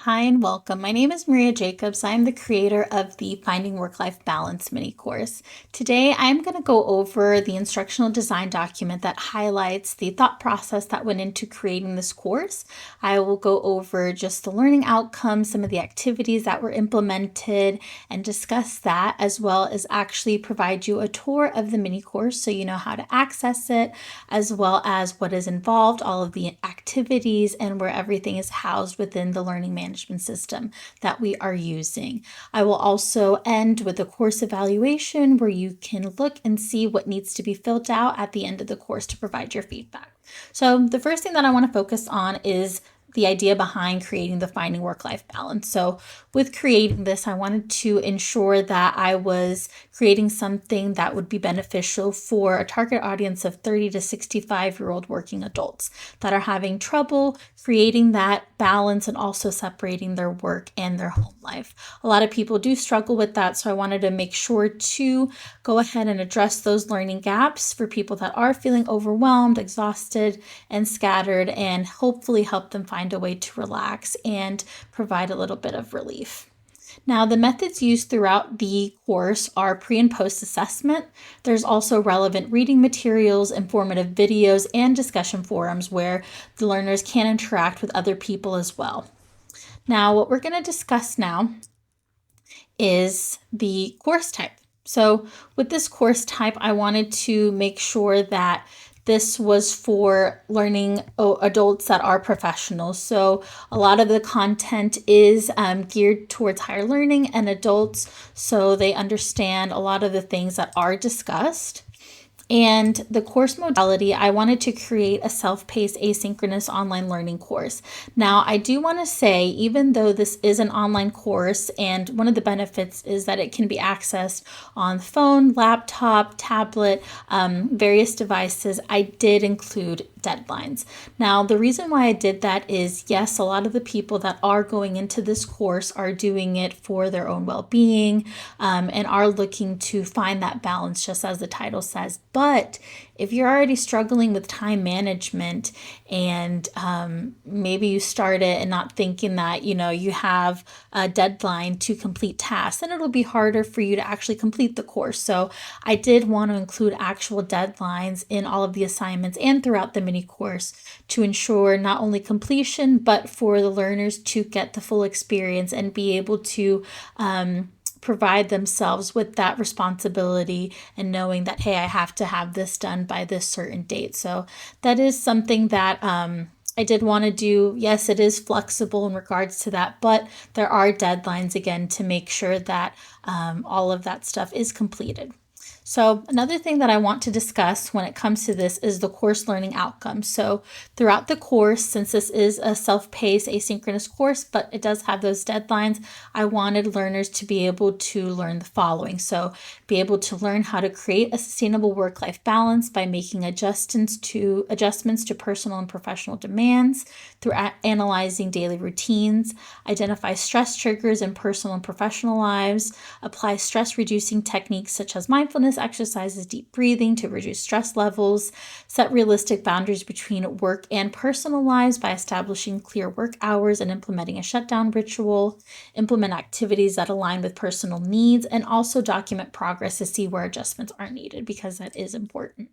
Hi and welcome. My name is Maria Jacobs. I'm the creator of the Finding Work-Life Balance mini course. Today, I'm going to go over the instructional design document that highlights the thought process that went into creating this course. I will go over just the learning outcomes, some of the activities that were implemented, and discuss that, as well as actually provide you a tour of the mini course so you know how to access it, as well as what is involved, all of the activities, and where everything is housed within the learning management system that we are using. I will also end with a course evaluation where you can look and see what needs to be filled out at the end of the course to provide your feedback. So the first thing that I want to focus on is the idea behind creating the Finding Work-Life Balance. So with creating this, I wanted to ensure that I was creating something that would be beneficial for a target audience of 30 to 65-year-old working adults that are having trouble creating that balance and also separating their work and their home life. A lot of people do struggle with that, so I wanted to make sure to go ahead and address those learning gaps for people that are feeling overwhelmed, exhausted, and scattered, and hopefully help them find a way to relax and provide a little bit of relief. Now, the methods used throughout the course are pre and post assessment. There's also relevant reading materials, informative videos, and discussion forums where the learners can interact with other people as well. Now, what we're going to discuss now is the course type. So with this course type, I wanted to make sure that this was for learning adults that are professionals. So a lot of the content is geared towards higher learning and adults, so they understand a lot of the things that are discussed. And the course modality, I wanted to create a self-paced asynchronous online learning course. Now, I do want to say, even though this is an online course, and one of the benefits is that it can be accessed on phone, laptop, tablet, various devices, I did include deadlines. Now, the reason why I did that is, yes, a lot of the people that are going into this course are doing it for their own well-being and are looking to find that balance, just as the title says. But if you're already struggling with time management and maybe you start it and not thinking that, you have a deadline to complete tasks, then it'll be harder for you to actually complete the course. So I did want to include actual deadlines in all of the assignments and throughout the mini course to ensure not only completion, but for the learners to get the full experience and be able to provide themselves with that responsibility and knowing that, hey, I have to have this done by this certain date. So that is something that I did want to do. Yes, it is flexible in regards to that, but there are deadlines again to make sure that all of that stuff is completed. So another thing that I want to discuss when it comes to this is the course learning outcomes. So throughout the course, since this is a self-paced asynchronous course, but it does have those deadlines, I wanted learners to be able to learn the following. So be able to learn how to create a sustainable work-life balance by making adjustments to personal and professional demands through analyzing daily routines, identify stress triggers in personal and professional lives, apply stress-reducing techniques such as mindfulness exercises, deep breathing to reduce stress levels, set realistic boundaries between work and personal lives by establishing clear work hours and implementing a shutdown ritual, implement activities that align with personal needs, and also document progress to see where adjustments are needed, because that is important.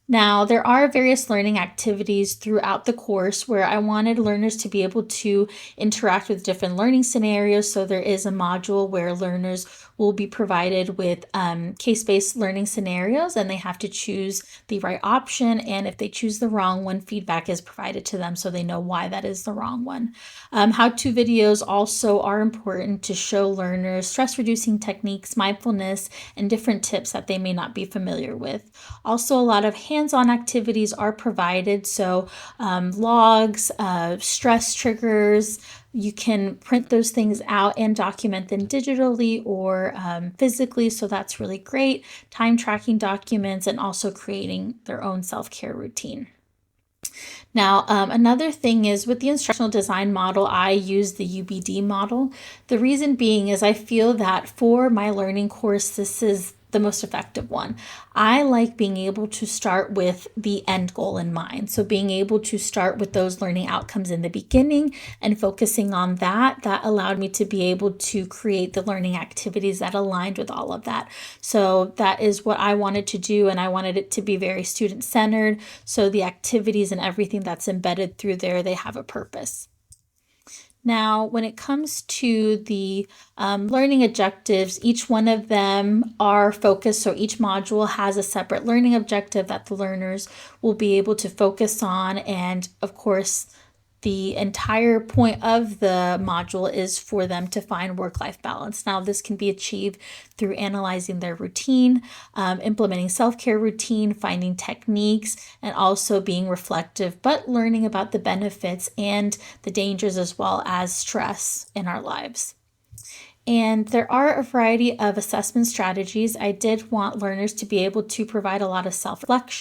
Now, there are various learning activities throughout the course where I wanted learners to be able to interact with different learning scenarios. So there is a module where learners will be provided with case-based learning scenarios, and they have to choose the right option. And if they choose the wrong one, feedback is provided to them so they know why that is the wrong one. How-to videos also are important to show learners stress-reducing techniques, mindfulness, and different tips that they may not be familiar with. Also, a lot of hands-on activities are provided, so logs, stress triggers. You can print those things out and document them digitally or physically, so that's really great. Time tracking documents and also creating their own self-care routine. Now, another thing is with the instructional design model, I use the UBD model. The reason being is I feel that for my learning course, this is the most effective one. I like being able to start with the end goal in mind. So being able to start with those learning outcomes in the beginning and focusing on that, that allowed me to be able to create the learning activities that aligned with all of that. So that is what I wanted to do, and I wanted it to be very student-centered. So the activities and everything that's embedded through there, they have a purpose. Now, when it comes to the learning objectives, each one of them are focused. So each module has a separate learning objective that the learners will be able to focus on. And of course, the entire point of the module is for them to find work-life balance. Now, this can be achieved through analyzing their routine, implementing self-care routine, finding techniques, and also being reflective, but learning about the benefits and the dangers as well as stress in our lives. And there are a variety of assessment strategies. I did want learners to be able to provide a lot of self-reflection